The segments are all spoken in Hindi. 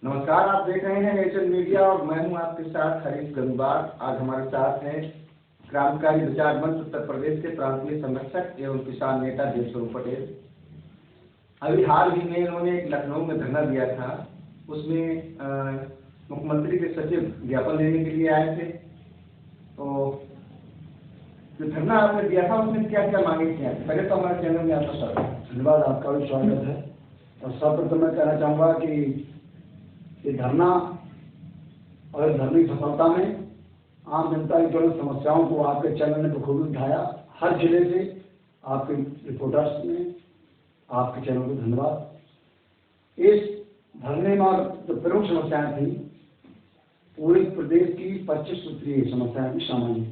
नमस्कार, आप देख रहे हैं नेचर मीडिया और मैं हूं आपके साथ हरीश गंगवार। आज हमारे साथ हैं क्रांतिकारी विचार मंच उत्तर प्रदेश के प्रांतीय संरक्षक एवं किसान नेता देवस्वरूप पटेल। अभी हाल ही में इन्होंने एक लखनऊ में धरना दिया था, उसमें मुख्यमंत्री के सचिव ज्ञापन लेने के लिए आए थे। तो जो धरना आपने दिया था उसमें क्या क्या मांगे थी? पहले तो हमारे चैनल में आपका स्वागत। धन्यवाद, आपका भी स्वागत है। और सर्वप्रथम मैं कहना चाहूँगा कि ये धरना और धरने की सफलता में आम जनता की जो समस्याओं को आपके चैनल ने बखूबी उठाया। हर जिले से आपके रिपोर्टर्स ने आपके चैनल को धन्यवाद। इस धरने में जो प्रमुख समस्याएं थी, पूरे प्रदेश की 25 सूत्रीय समस्याएं भी शामिल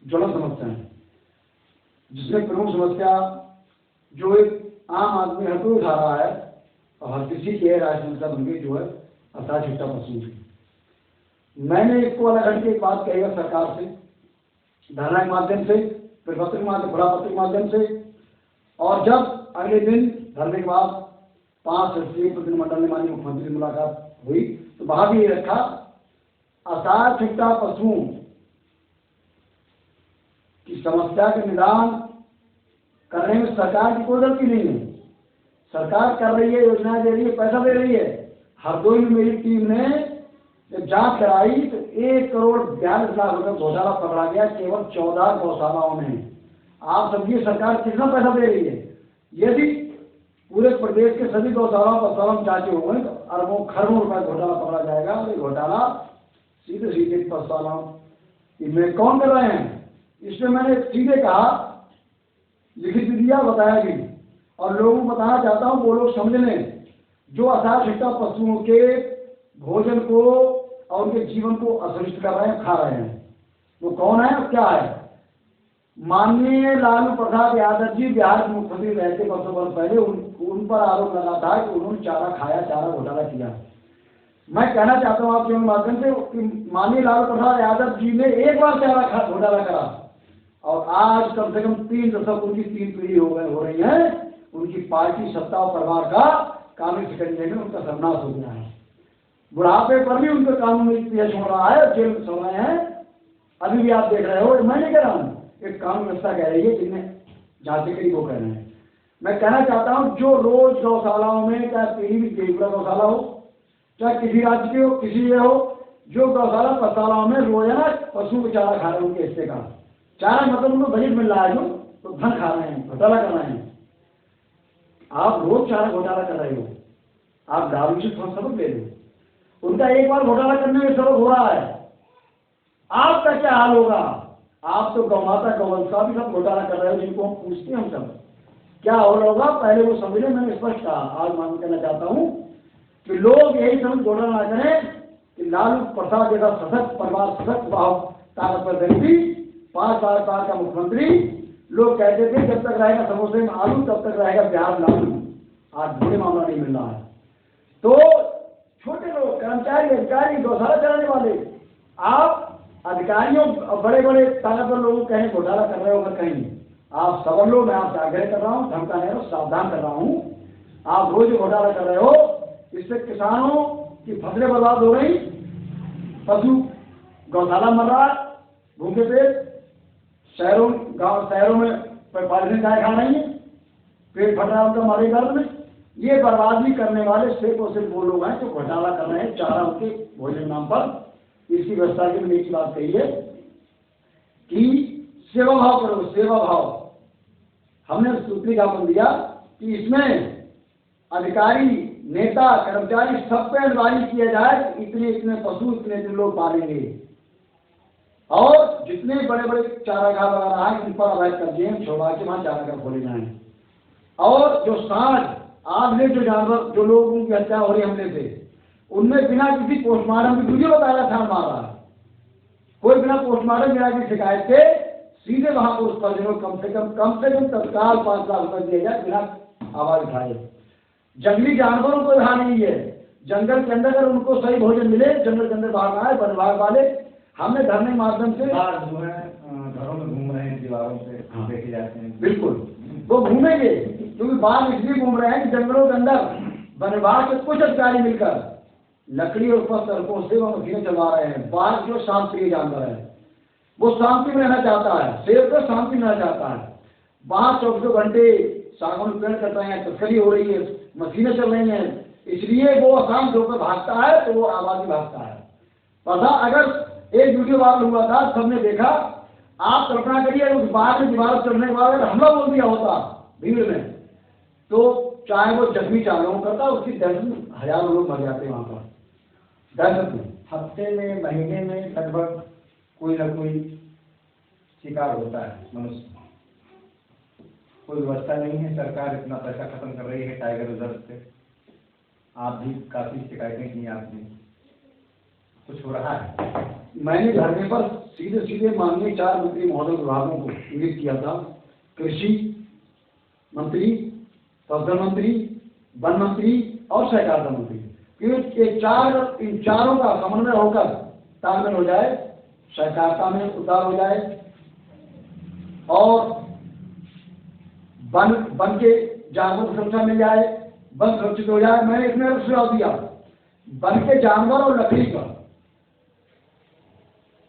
ज्वलंत समस्याएं, जिसमें प्रमुख समस्या जो एक आम आदमी हर कोई उठा रहा है और हर किसी की राय समस्या बन गई, जो है अर्थात छिट्टा पशु की। मैंने इसको अलग हट के एक बात कही है सरकार से, धरना के माध्यम से, फिर पत्र के माध्यम, खुला पत्र के माध्यम से, और जब अगले दिन धरने के बाद 5 सदस्यीय प्रतिनिधिमंडल ने माननीय मुख्यमंत्री से मुलाकात हुई तो वहां भी ये रखा, अर्थात छिट्टा पशुओं की समस्या के निदान करने में सरकार की कोई गलती नहीं है। सरकार कर रही है, योजनाएं दे रही है, पैसा दे रही है। हरदोई में मेरी टीम ने जब जांच कराई तो 1,42 लाख रुपए घोटाला पकड़ा गया केवल 14 गौशालाओं में। आप समझिए सरकार कितना पैसा दे रही है। यदि पूरे प्रदेश के सभी गौशालाओं पर कलम चाचे हो गए तो अरबों खरबों रुपए घोटाला पकड़ा जाएगा। और ये घोटाला सीधे सीधे गौशालाओं में कौन कर रहे हैं? इसमें मैंने सीधे कहा, लिखित भी दिया, बताया भी, और लोगों को बताना चाहता हूँ वो लोग समझ लें जो अर्थात छिट्टा पशुओं के भोजन को और उनके जीवन को असुरक्षित कर रहे हैं, खा रहे हैं, वो कौन है और क्या है? माननीय लालू प्रसाद यादव जी बिहार के मुख्यमंत्री रहते वर्षों वर्ष पहले उन पर आरोप लगा था कि उन्होंने चारा खाया, चारा घोटाला किया। मैं कहना चाहता हूँ आपके माध्यम से कि माननीय लालू प्रसाद यादव जी ने एक बार चारा घोटाला करा और आज कम से कम 3 दशक उनकी 3 पीढ़ी हो रही है। उनकी पार्टी, सत्ता और परिवार का कानूनी शिकंजे में उनका सर्वनाश हो गया है। बुढ़ापे पर भी उनका कानूनी पेश हो रहा है, जेल में सो रहे हैं। अभी भी आप देख रहे हो, मैं नहीं कह रहा हूँ, एक कानून व्यवस्था कह रही है, जिनमें जांच करी वो कह रहे हैं। मैं कहना चाहता हूँ जो रोज गौशालाओं में, चाहे पीढ़ी देवपुरा गौशाला हो, चाहे किसी राज्य के हो, किसी ये हो, जो गौशाला पशालाओं में रोजाना पशु को चारा खा रहे हैं, उनके हिस्से का चारा, मतलब उनको बजट मिल रहा है जो, तो धन खा रहे हैं, घोटाला कर रहे हैं। आप रोज चारा घोटाला कर रहे हो, आप दारू से थोड़ा सबक ले लो। उनका एक बार घोटाला करने में सबक हो रहा है, आपका क्या हाल होगा? आप तो गौमाता गौवंश का भी सब घोटाला कर रहे हो, जिनको हम पूछते हैं हम सब क्या हो रहा होगा, पहले वो समझे। मैंने स्पष्ट कहा, आज मान कहना चाहता हूँ कि लोग यही समझ घोटाला ना करें कि लालू प्रसाद जैसा सशक्त परिवार, सशक्त भाव, ताकतवर व्यक्ति, 5 बार का मुख्यमंत्री, लोग कहते थे जब तक रहेगा समोसे में आलू तब तक रहेगा बिहार लालू। आज बड़े मामला नहीं मिल रहा है। तो छोटे लोग, कर्मचारी, अधिकारी, गौशाला चलाने वाले, आप अधिकारियों बड़े बड़े ताकतवर लोगों कहें घोटाला कर रहे हो, अगर कहीं आप सबल लोग, मैं आपसे आग्रह कर रहा हूँ, धमका नहीं रहा हूँ, सावधान कर रहा हूँ। आप रोज घोटाला कर रहे हो, इससे किसानों की फसलें बर्बाद हो रही, पशु गौशाला मर रहा, भूखे पेट, शहरों में पॉलिथीन गाय खा रही है, पेट फट रहा है उनका मारे गर्द में। ये बर्बादी करने वाले सिर्फ और सिर्फ वो लोग हैं जो घोटाला कर रहे हैं चारा उनके भोजन नाम पर। इसकी व्यवस्था की मैंने एक बात कही है कि सेवा भाव करो, सेवा भाव। हमने सूत्री ज्ञापन दिया कि इसमें अधिकारी, नेता, कर्मचारी सब पे एडवाइज किया जाए कि इतने इतने पशु, इतने लोग पालेंगे, और जितने बड़े बड़े चारागाह वगैरह हैं उन पर अवैध कब्जे छोड़ा के वहां चारागाह खोले जाएं। और जो सांड, आज जो जानवर, जो लोगों की हत्या हो रही हमले से, उनमें बिना किसी पोस्टमार्टम की, वीडियो बताया था, मार रहा है कोई, बिना पोस्टमार्टम, बिना की शिकायत के सीधे वहां पर उस परिजनों को कम से कम तत्काल 5 लाख रुपए दिए जाए बिना आवाज उठाए। जंगली जानवरों को यहाँ नहीं है, जंगल के अंदर अगर उनको सही भोजन मिले, जंगल के अंदर बाहर आए, वन विभाग वाले, हमने धरने के माध्यम से जो है घरों में घूम रहे हैं, दीवारों से देखे जाते हैं। बिल्कुल वो घूमेंगे, क्योंकि बाघ इसलिए घूम रहे हैं कि जंगलों के अंदर वन विभाग के कुछ अधिकारी मिलकर लकड़ी और पत्थर सड़कों से वो मशीनें चलवा रहे हैं। बाघ जो शांति जानवर है, वो शांति में रहना चाहता है, शेर तो शांति में रहना चाहता है। वहां 24 घंटे सागौन पेड़ कट रहे हैं, तस्करी हो रही है, मशीनें चल रही हैं, इसलिए वो अशांत होकर भागता है, तो वो आबादी भागता है। पता अगर एक वीडियो वायरल हुआ था, सबने देखा, आप कल्पना करिए उस बाघ ने दीवार चढ़ने के बाद अगर हमला बोल दिया होता भीड़ में, तो चाहे वो जख्मी चालों करता, उसकी दहशत में हजारों लोग मर जाते वहां पर, दहशत में। हफ्ते में, महीने में लगभग कोई ना कोई शिकार होता है मनुष्य। कोई व्यवस्था नहीं है, सरकार इतना पैसा खत्म कर रही है टाइगर रिजर्व से। आप भी काफी शिकायतें की आपने, कुछ हो रहा है? मैंने धरने पर सीधे सीधे माननीय 4 मंत्री महोदय विभागों को इंगित किया था, कृषि मंत्री, फसल मंत्री, वन मंत्री और सहकारिता मंत्री, कि इन चारों का समन्वय होकर तालमेल हो जाए, सहकारिता में सुधार हो जाए और वन के जानवर को सुरक्षा मिल जाए, वन सुरक्षित हो जाए। मैंने इसमें सुझाव दिया, वन के जानवर और लकड़ी का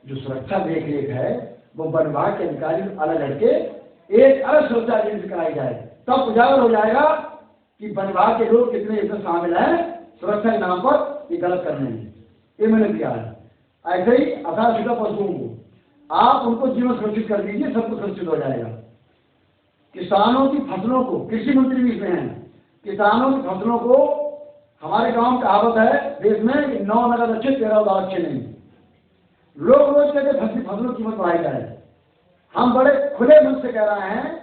जो सुरक्षा देख रेख है वो वन विभाग के अधिकारी अलग हटके एक अलग सुरक्षा एजेंसी कराई जाए, तब उजागर हो जाएगा कि वन विभाग के लोग कितने इसमें शामिल हैं सुरक्षा के नाम पर ये गलत करने में। ये मैंने किया है। ऐसे ही अशांत पशुओं को आप उनको जीवन सुरक्षित कर दीजिए, सब कुछ सुरक्षित हो जाएगा। किसानों की फसलों को, कृषि मंत्री भी इसमें हैं, किसानों की फसलों को, हमारे गांव में कहावत है देश में कि 9 नगद अच्छे 13 उधार अच्छे नहीं। लोग रोज कहते फसलों की कीमत बढ़ाई जाए। हम बड़े खुले मन से कह रहे हैं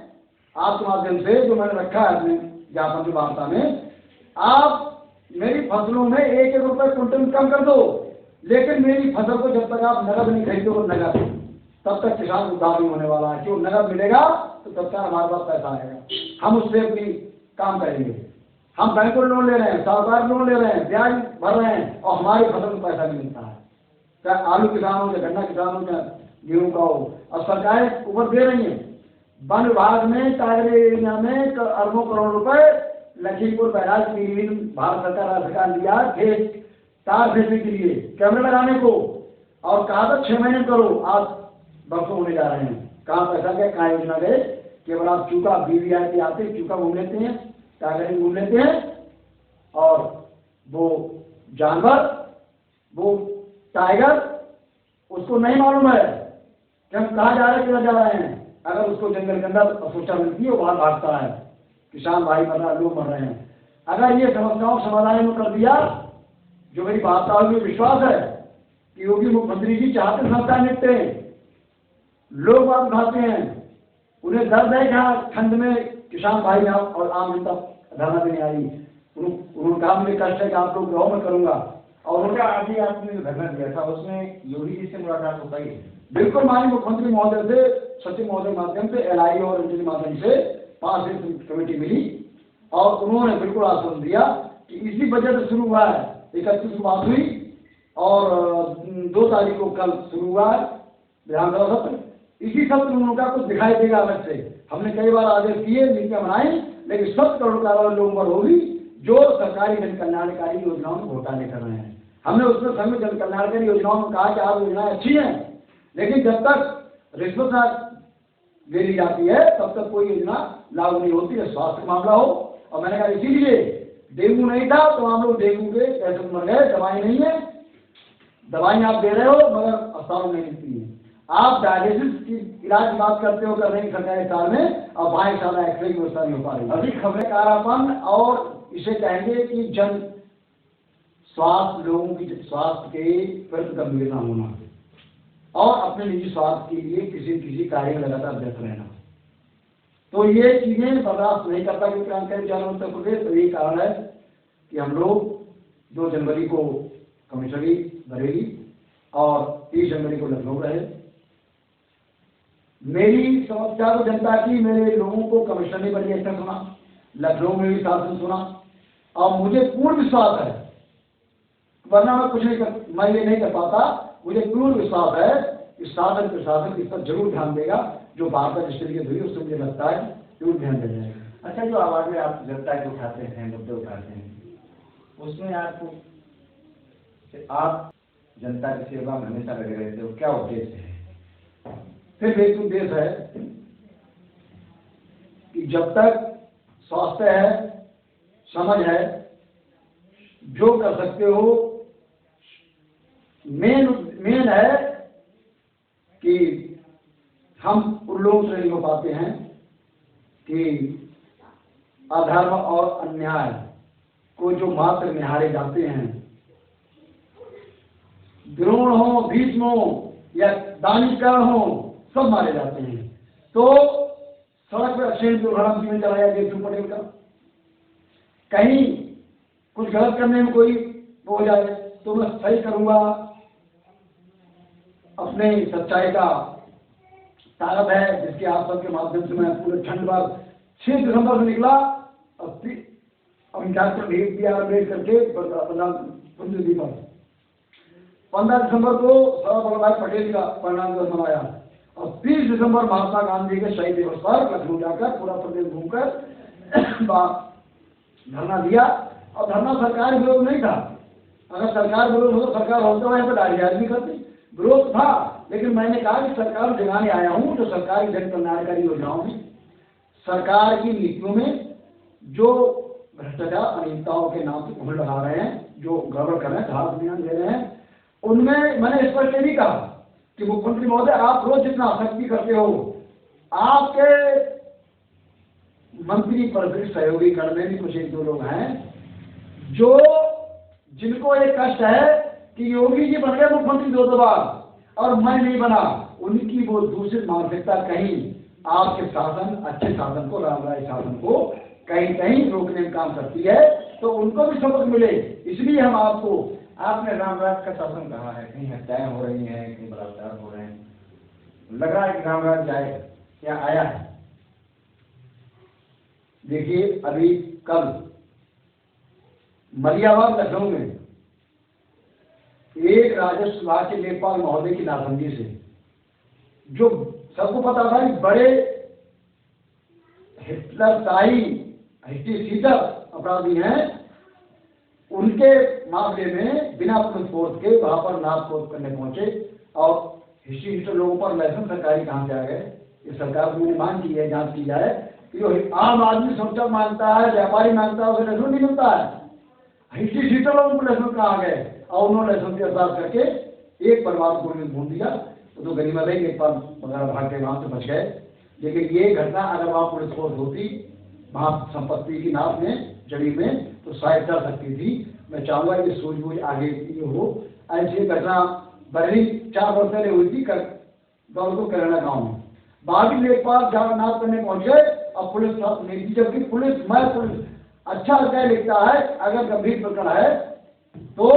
आपके माध्यम से, जो मैंने रखा है अपने ज्ञापन की वार्ता में, आप मेरी फसलों में 1-1 रुपए क्विंटल कम कर दो, लेकिन मेरी फसल को जब तक आप नगद नहीं खरीदोगे, नगद, तब तक किसान उधार नहीं होने वाला है। क्यों? नगद मिलेगा तो तब तक हमारे पास पैसा आएगा, हम उससे अपनी काम करेंगे। हम बैंकों लोन ले रहे हैं, साहूकार लोन ले रहे हैं, ब्याज भर रहे हैं और हमारी फसल को पैसा नहीं मिलता है। चाहे आलू किसान हो, चाहे गन्ना किसान हो, चाहे गेहूं का हो, और सरकारें ऊपर दे रही हैं। वन विभाग में टाइगर एरिया में अरबों करोड़ रुपए लखीमपुर बहराइच पीलीभीत भारत सरकार राज्य सरकार लिया खेत तार भेजने के लिए, कैमरे लगाने को, और कहा था 6 महीने करो, आज बरसों होने जा रहे हैं। कहाँ पैसा गया, कहाँ योजना गए? केवल आप चूका BVIP आते, चूका घूम लेते हैं, टाइगर घूम लेते हैं, और वो जानवर, वो टाइगर, उसको नहीं मालूम है कि हम कहाँ जा रहे हैं, किधर जा रहे हैं। अगर उसको जंगल के अंदर सूचना मिलती है वो बाहर भागता है, किसान भाई मर रहा है, लोग मर रहे हैं। अगर ये समस्याओं समाधान में कर दिया, जो मेरी वार्ता में विश्वास है कि योगी मुख्यमंत्री जी चाहते समस्या निपटे, लोग बात उठाते हैं, उन्हें दर्द है कि ठंड में किसान भाई और आम जनता धरना देने आई, उन्होंने कहा मुझे कष्ट है कि आप लोग गाँव में करूंगा। और उनका अभी आपने धरना दिया था, उसमें योगी जी से मुलाकात हो पाई? बिल्कुल, माननीय मुख्यमंत्री महोदय से, सचिव महोदय के माध्यम से, LI और एनजीटी माध्यम से 5 दिन कमेटी मिली और उन्होंने बिल्कुल आश्वासन दिया कि इसी बजट से शुरू हुआ है। 31 को बात हुई और 2 तारीख को कल शुरू हुआ है विधानसभा सत्र। इसी सत्र में उनका कुछ दिखाई देगा अलग से। हमने कई बार आदेश किए, नीतियां बनाई, लेकिन 7 करोड़ कार्रवाई लोगों पर होगी जो सरकारी जन कल्याणकारी योजनाओं में घोटाले कर रहे हैं। हमने उसमें सभी जन कल्याणकारी योजनाओं में कहा कि आप योजनाएं अच्छी हैं, लेकिन जब तक रिश्वत ले ली जाती है तब तक कोई योजना लागू नहीं होती है। स्वास्थ्य का मामला हो, और मैंने कहा इसीलिए डेंगू नहीं था तो हम लोग डेंगू के पैसे मर गए, दवाई नहीं है, दवाई आप दे रहे हो मगर अस्पताल में नहीं मिलती है। आप डायलिसिस की इलाज की बात करते हो, कर रहे हैं सरकारी अस्पताल में, और 22 साल एक्सरे की व्यवस्था नहीं हो पा रही। अभी खबरें कारापन, और इसे कहेंगे कि जन स्वास्थ्य, लोगों की स्वास्थ्य के प्रति गंभीर न होना और अपने निजी स्वार्थ के लिए किसी कार्य में लगातार व्यस्त रहना, तो ये चीजें बर्दाश्त नहीं करता कि क्रांतिकारी जनता उत्तर प्रदेश। तो यही कारण है कि हम लोग 2 जनवरी को कमिश्नरी बरेली और 30 जनवरी को लखनऊ रहे। मेरी समस्या को जनता की, मेरे लोगों को कमिश्नरी बरेली अच्छा सुना, लखनऊ में भी शासन सुना, और मुझे पूर्ण विश्वास है, वरना मैं कुछ नहीं कर, मैं ये नहीं कर पाता। मुझे पूर्ण विश्वास है कि शासन प्रशासन इस पर जरूर ध्यान देगा। जो बात जिस तरीके हुई उससे मुझे लगता है जरूर ध्यान दिया जाएगा। अच्छा, जो आवाज़ें आप जनता के उठाते हैं, मुद्दे उठाते हैं, उसमें आपको कि आप जनता की सेवा में हमेशा लगे रहते हो, क्या उद्देश्य है? सिर्फ एक उद्देश्य है कि जब तक स्वास्थ्य है, समझ है, जो कर सकते हो, मेन है कि हम उन लोगों से नहीं हो पाते हैं कि अधर्म और अन्याय को जो मात्र निहारे जाते हैं, द्रोण हो, भीष्म हो या दानिकरण हो, सब मारे जाते हैं। तो सड़क पर एक्सीडेंट दुर्घटना में चलाया देवचंद पटेल का, कहीं कुछ गलत करने में कोई हो जाए तो मैं सही करूंगा, अपने सच्चाई का ताकत है जिसके आप सबके माध्यम से मैं पूरे ठंड भर 6 दिसंबर से निकला और डॉक्टर भेज दिया अपडेट करके 15 दिसंबर को सरदार वल्लभ भाई पटेल का परिणाम दिवस मनाया और 30 दिसंबर महात्मा गांधी के शहीद दिवस पर लखनऊ जाकर पूरा प्रदेश घूमकर धरना दिया। और धरना सरकार विरोध नहीं था, अगर सरकार विरोध हो तो सरकार होते हुए यहाँ पर डायरिया भी करती, विरोध था। लेकिन मैंने कहा कि सरकार जगाने आया हूँ जो सरकार की जन कल्याणकारी योजनाओं में, सरकार की नीतियों में जो भ्रष्टाचार अनियमितताओं के नाम से घूम लगा रहे हैं, जो गड़बड़ कर रहे हैं, घास बयान दे रहे हैं, उनमें मैंने स्पष्ट नहीं कहा कि मुख्यमंत्री महोदय आप रोज जितना आसक्ति करते हो, आपके मंत्री परिषद सहयोगी गण में भी कुछ एक दो लोग हैं जो जिनको एक कष्ट है कि योगी जी बन गए मुख्यमंत्री 2 बार और मैं नहीं बना, उनकी वो दूषित मानसिकता कहीं आपके शासन, अच्छे शासन को, रामराय शासन को कहीं कहीं रोकने में काम करती है, तो उनको भी सबक मिले। इसलिए हम आपको, आपने रामराज का शासन कहा है, कहीं हत्याएं हो रही हैं, कहीं बलात्कार हो रहे हैं, लग रहा है कि रामराज जाएगा, क्या आया है? देखिए अभी कल मलियाबाद लखनऊ में एक राजस्व विभाग के लेखपाल महोदय की नासमझी से, जो सबको पता था कि बड़े हिटलरशाही हिस्ट्रीशीटर अपराधी हैं, उनके मामले में बिना पुलिस फोर्स के वहां पर नापतोल करने पहुंचे और हिस्ट्रीशीटर लोगों पर लाइसेंस सरकारी कहां से आ गए? इस सरकार को मैंने मांग की है, जांच की जाए कि जो आम आदमी सोचा मांगता है, व्यापारी मांगता है, उसे लाइसेंस नहीं मिलता है। हिस्ट्रीशीटर लोगों को लाइसेंस कहाँ गए? और उन्होंने लाइसेंस के आधार करके एक परिवार को ढूंढ दिया, तो गनीमत है कि एक बार वगैरह भाग के वहां से बच गए। लेकिन ये घटना अगर वहां पुलिस फोर्स होती वहां संपत्ति की नाप में, जड़ी में, तो शायद कर सकती थी। मैं चाहूंगा कि सूझबूझ आगे ये हो। ऐसी घटना बरही 4 वर्ष पहले हुई थी दौलतपुर करेला गाँव में, बागी लेखपाल जहाँ नाप करने पहुंचे और पुलिस नहीं थी, जबकि पुलिस अच्छा क्या लिखता है, अगर गंभीर प्रकरण है तो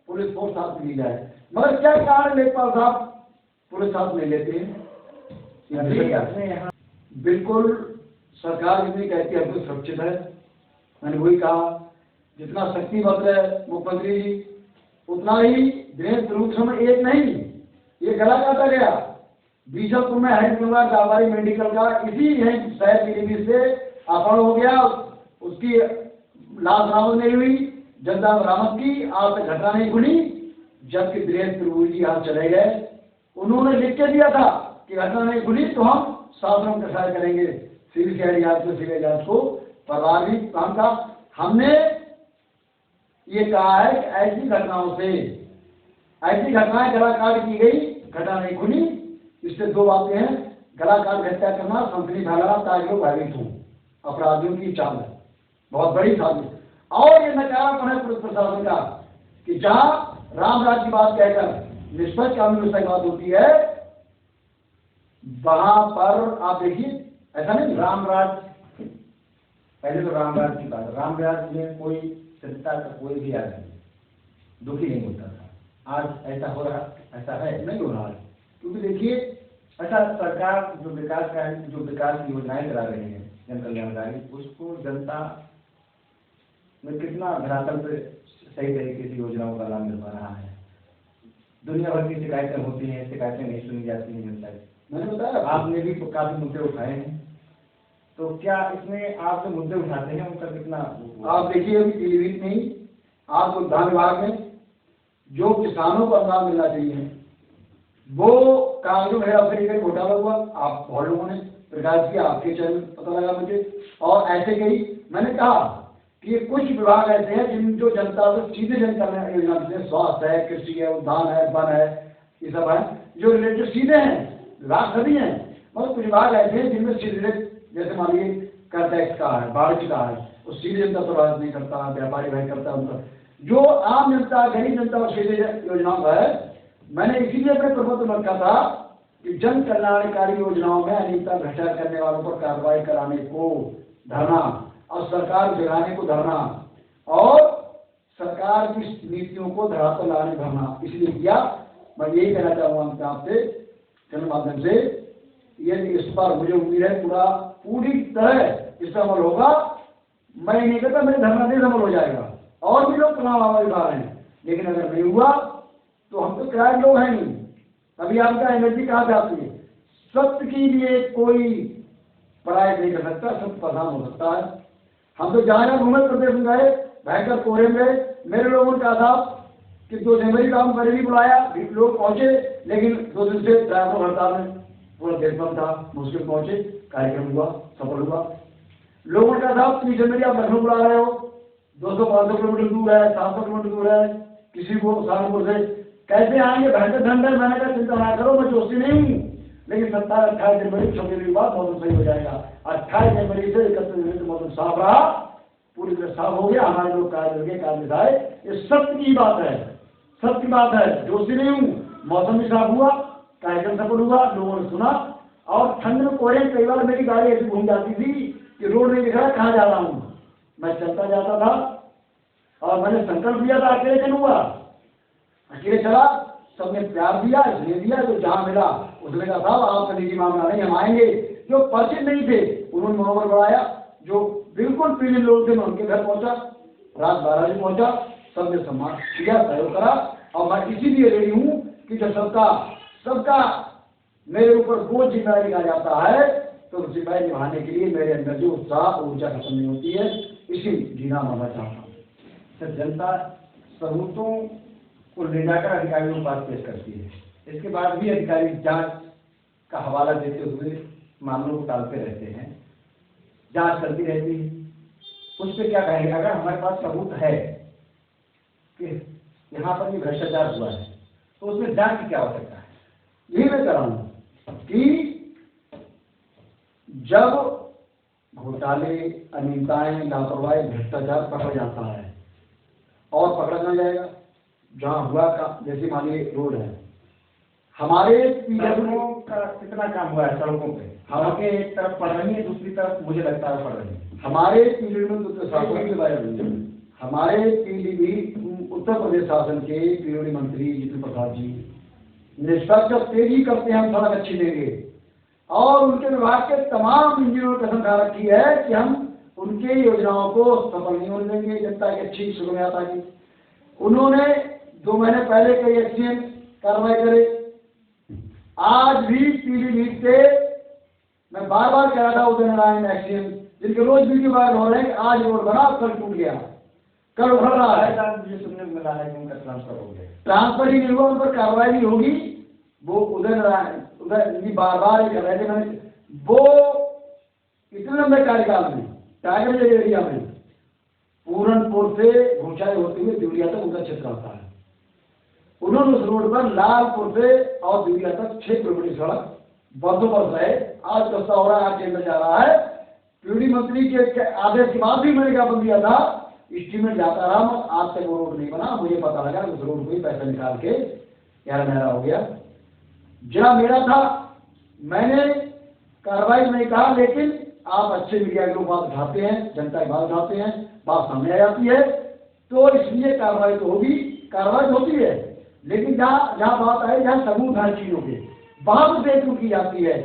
पुलिस फोर्स साथ में ली जाए, मगर क्या कारण लेखपाल साहब पुलिस साथ में लेते हैं? अपने यहाँ बिल्कुल सरकार जितनी कहती है बिल्कुल सुरक्षित है। मैंने वही कहा, जितना शक्ति बत रहे मुख्यमंत्री जी, उतना ही दिनेश प्रमुख समय एक नहीं, ये गला काटा गया। बीजापुर में हैदराबाद व्यापारी मेडिकल का इसी शहर की से अपहरण हो गया, उसकी लाश बरामद नहीं हुई, जनता बरामद की, आज तक घटना नहीं खुली, जबकि दिनेश प्रभु जी आज चले गए। उन्होंने लिख के दिया था कि घटना नहीं खुली तो हम शासन का सहाय करेंगे, सिविल जांच को परवाह भी काम था। हमने ये कहा है कि ऐसी घटनाओं से, ऐसी घटनाएं गला काट की गई, घटना नहीं खुली, इससे 2 बातें हैं, गला काट हत्या करना, सनसनी फैलाना ताकि लोग भयभीत हों, अपराधियों की चाल है, बहुत बड़ी साजिश। और ये नकारात्मक है पुलिस प्रशासन का कि जहां रामराज की बात कहकर निष्पक्ष कानून व्यवस्था की बात होती है, वहां पर आप देखिए ऐसा नहीं। रामराज, पहले तो रामराज की बात, रामराज में कोई जनता का कोई भी आदमी दुखी नहीं होता था। आज ऐसा हो रहा, ऐसा है नहीं हो रहा है, क्योंकि देखिए ऐसा सरकार जो विकास की योजनाएं करा रही है जन कल्याणकारी, उसको जनता में कितना धरातल पे सही तरीके से योजनाओं का लाभ मिल पा रहा है। दुनिया भर की शिकायतें होती हैं, शिकायतें नहीं सुनी जाती हैं जनता की। मैंने बताया, आपने भी काफी मुद्दे उठाए हैं, तो क्या इसमें आप जो मुद्दे उठाते हैं उनका कितना? आप देखिए अभी पीलीभीत में ही आपको उद्यान विभाग में जो किसानों को अनुदान मिलना चाहिए वो कागजों में हेराफेरी का घोटाला हुआ। आप बहुत लोगों ने प्रकाश किया, आपके चैनल पता लगा मुझे, और ऐसे कई मैंने कहा कि ये कुछ विभाग ऐसे हैं जिन जो जनता को सीधे जन करने योजना देते हैं, स्वास्थ्य है, कृषि है, उद्यान है, वन है, ये सब है जो रिलेटेड सीधे हैं, विभाग सभी हैं, मगर कुछ विभाग ऐसे हैं जिनमें सीधे, जैसे मान लीजिए कर टैक्स का है, वाणिज्य का है, वो सीधे जनता प्रभावित नहीं करता, व्यापारी भाई करता है उनका। जो आम जनता, गरीब जनता और सीधे योजनाओं का है, मैंने इसीलिए अपने प्रपत्र में रखा था कि जन कल्याणकारी योजनाओं में अनियमितता भ्रष्टाचार करने वालों पर कार्रवाई कराने को धरना और सरकार जगाने को धरना और सरकार की नीतियों को धरातल लाने धरना इसलिए किया। मैं यही कहना चाहूँगा आपसे चैनल माध्यम से, ये इस पर मुझे उम्मीद है पूरी तरह इसका अमल होगा। मैं नहीं कहता मेरे धरना से अमल हो जाएगा, और भी लोग तमाम आवाज उठा रहे हैं, लेकिन अगर नहीं हुआ तो हम तो किराए लोग हैं नहीं, अभी आपका एनर्जी कहाँ से आती है? सत्य के लिए कोई पढ़ाई नहीं कर सकता, सत्य प्रधान हो सकता है। हम तो जहाँ घूमे प्रदेश में गए, भयंकर कोहरे में गए, मेरे लोगों ने कहा था कि 2 जनवरी का हम पहले भी बुलाया, लोग पहुंचे, लेकिन 2 दिन से ड्राइवर हड़ताल में पूरा देश बंद था, मुश्किल पहुंचे, कार्यक्रम हुआ, सफल हुआ। लोगों ने कहा था 30 जनवरी आप लखनऊ बुला रहे हो, 200-500 किलोमीटर दूर है, 700 किलोमीटर दूर है, किसी को सहारनपुर से कैसे आएंगे, भयंकर ठंड है। मैंने कहा चिंता ना करो, मैं दोस्ती नहीं हूँ, लेकिन 27-28 जनवरी छुट्टी के बाद मौसम सही हो जाएगा। 28 जनवरी से 31 जनवरी तक मौसम साफ रहा, पूरी तरह साफ हो गया, हमारे लोग कार्य करके कार्य दिखाए। ये सत्य की बात है, सत्य की बात है, दोस्ती नहीं हूँ। मौसम भी साफ हुआ, कार्यक्रम सफल हुआ, लोगों ने सुना। और ठंड में कोहरे कई बार मेरी गाड़ी ऐसी घूम जाती थी कि रोड नहीं दिख रहा, कहाँ जा रहा हूँ, मैं चलता जाता था। और मैंने संकल्प लिया था अकेले चलूंगा, अकेले चला, सबने प्यार दिया, इसलिए दिया जो जहाँ मिला उसने कहा था आपका निजी मामला नहीं, हम आएंगे। जो परिचित नहीं थे उन्होंने मनोबल बढ़ाया, जो बिल्कुल पीड़ित लोग थे मैं उनके घर पहुंचा, रात 12 बजे पहुंचा, सबने सम्मान किया, सहयोग करा। और मैं इसीलिए रेडी हूँ कि जब सबका मेरे ऊपर बोझ जिम्मेदारी आ जाता है तो जिम्मेदारी निभाने के लिए मेरे अंदर जो उत्साह ऊर्जा खत्म नहीं होती है, इसी जीना मानना चाहता हूँ। सर, जनता सबूतों को ले जाकर अधिकारियों के पास पेश करती है, इसके बाद भी अधिकारी जांच का हवाला देते हुए मामलों को टालते रहते हैं, जांच करती रहती है। उस पर क्या कहेंगे? अगर हमारे पास सबूत है कि यहाँ पर भी भ्रष्टाचार हुआ है तो उसमें जांच की क्या आवश्यकता है? यही मैं कह रहा हूँ कि जब घोटाले, अनियमितताएं, लापरवाही, भ्रष्टाचार पकड़ा जाता है और पकड़ा ना जाएगा, जहाँ हुआ का जैसे मान लीजिए रोड है, हमारे सड़कों का कितना काम हुआ है सड़कों पे? सड़कें एक तरफ पड़ रही है, दूसरी तरफ मुझे लगता है पड़ रही है। हमारे पीलीभीत हमारे पीलीभीत उत्तर प्रदेश शासन के पीओडी मंत्री जितेंद्र प्रसाद जी निष्पक्ष तेजी करते हैं, हम सड़क अच्छी देंगे, और उनके विभाग के तमाम इंजीनियरों ने कसम खा रखी है कि हम उनके योजनाओं को सफल नहीं होने देंगे जनता की अच्छी सुगमता की। उन्होंने 2 महीने पहले कई एक्सीडेंट कार्रवाई करे। आज भी पीलीभीत से मैं बार बार कह रहा था उदय नारायण एक्सीडेंट जिनके रोज वीडियो वायरल हो रहे हैं, आज रोड बना, कल टूट गया, कल उभर रहा है। मुझे सुनने को मिला है कि उनका ट्रांसफर हो गया। ट्रांसफर ही नहीं हुआ, उन पर कार्रवाई नहीं होगी। वो उदय बार बार कह रहे थे, मैंने वो इतने लंबे कार्यकाल में टाइगर एरिया में पूरनपुर से घुंचाई होते हुए दिवलिया तक उनका क्षेत्र आता है। उन्होंने उस रोड पर लालपुर से और दिवलिया तक 6 किलोमीटर सड़क बंदोबस्त रहे। आज दस्ता हो रहा है, आज केंद्र जा रहा है। पीडी मंत्री के आदेश के बाद भी मैंने ज्ञापन दिया था, एस्टीमेट जाता रहा, आज तक वो रोड नहीं बना। मुझे पता लगा उस रोड को ही पैसा निकाल के यार मेरा हो गया। जिला मेरा था, मैंने कार्रवाई नहीं कहा, लेकिन आप अच्छे मीडिया के लोग बात उठाते हैं, जनता की बात उठाते हैं, बात सामने आ जाती है, तो इसलिए कार्रवाई तो होगी, कार्रवाई होती है। लेकिन जहाँ बात आए, जहाँ सबूत हर चीजों के, वहां पर बेतुकी की जाती है।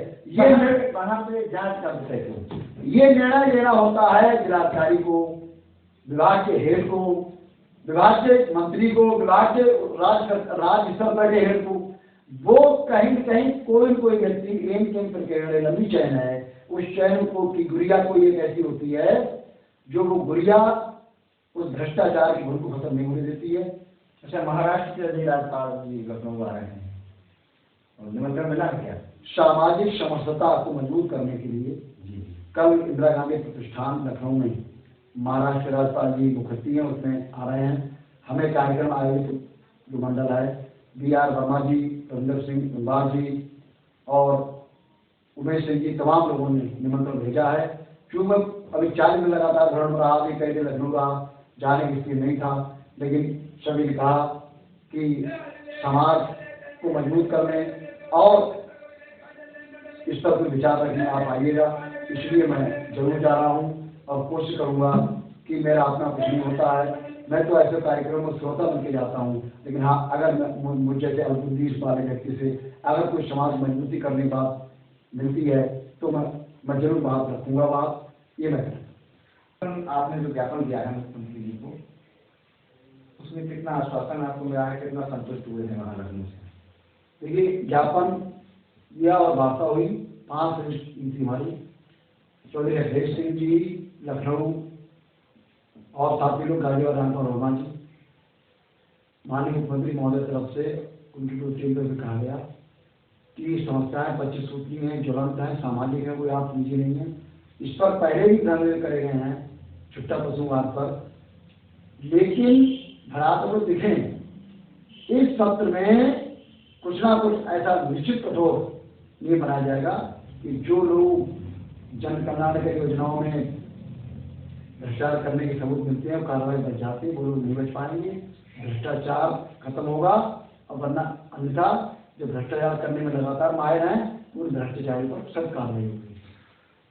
वहां पे जांच का विषय क्यों? ये निर्णय लेना होता है जिलाधिकारी को, विभाग के हेड को, विभाग के मंत्री को, विभाग के राज्य स्तर पर के हेड को। वो कहीं न कहीं कोई न कोई व्यक्ति एम केम प्रक्रिया लंबी चयन है, उस चयन को की गुड़िया कोई एक ऐसी होती है जो वो गुड़िया उस भ्रष्टाचार की भूल को खत्म नहीं होने देती है। अच्छा, महाराष्ट्र के राज्यपाल जी लखनऊ आ रहे हैं और निमंत्रण मिला है क्या? सामाजिक समरसता को मजबूत करने के लिए जी। कल इंदिरा गांधी प्रतिष्ठान लखनऊ में महाराष्ट्र राज्यपाल जी मुखर्जी हैं, उसमें आ रहे हैं। हमें कार्यक्रम आयोजित जो मंडल है, BR वर्मा जी, रविंदर सिंह निम्बार जी और उमेश सिंह जी, तमाम लोगों ने निमंत्रण भेजा है। क्यों मैं अभी 40 दिन लगातार भ्रमण रहा, अभी कई दिन लखनऊ रहा, जाने की स्थिति नहीं था, लेकिन सभी ने कहा कि समाज को मजबूत करने और इस पर कोई विचार रखने आप आइएगा, इसलिए मैं जरूर जा रहा हूँ और कोशिश करूँगा कि मेरा अपना कुछ नहीं होता है, मैं तो ऐसे कार्यक्रम में श्रोता बन के जाता हूँ, लेकिन हाँ, अगर मुझ जैसे अल्पबुद्धि वाले व्यक्ति से अगर कोई समाज मजबूती करने की बात मिलती है तो मैं जरूर बात रखूँगा, बात ये मैं करूँगा। आपने जो ज्ञापन दिया है मुख्यमंत्री जी को, उसमें कितना आश्वासन आपको मिला है, कितना संतुष्ट हुए हैं वहाँ लखनऊ से? देखिए, ज्ञापन दिया और वार्ता हुई 5 मिनट थी हमारी। चौधरी हरदेव सिंह जी लखनऊ और साथी लोग गाजियाबाद रामपुर वर्मा जी, माननीय मुख्यमंत्री महोदय तरफ से उनकी कोई टीम पर भी कहा गया कि समस्याएं 25 सूत्री हैं, ज्वलंत हैं, सामाजिक है, कोई आप कीजिए नहीं है। इस पर पहले भी धरने करे गए हैं छुट्टा पशुवाद पर, लेकिन धरातल में दिखें इस सत्र में कुछ ना कुछ ऐसा निश्चित कठोर नियम बनाया जाएगा कि जो लोग जन कल्याणकारी योजनाओं में भ्रष्टाचार करने के सबूत मिलते हैं, कार्रवाई बच जाती है, वो लोग नहीं बच पाएंगे, भ्रष्टाचार खत्म होगा। और वरना अन्यथा जो भ्रष्टाचार करने में लगातार माहिर हैं उन भ्रष्टाचारियों पर सख्त कार्रवाई होगी।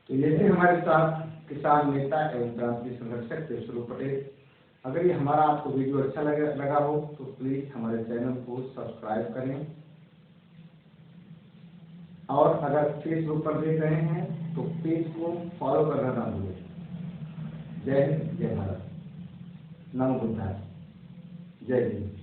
तो ये थे हमारे साथ किसान नेता एवं क्रांति संरक्षक देवस्वरूप पटेल। अगर ये हमारा आपको वीडियो अच्छा लगा हो तो प्लीज हमारे चैनल को सब्सक्राइब करें, और अगर फेसबुक पर देख रहे हैं तो पेज को फॉलो करना ना भूलें। जय हिंद, जय भारत, नमो बुद्धाय, जय हिंद।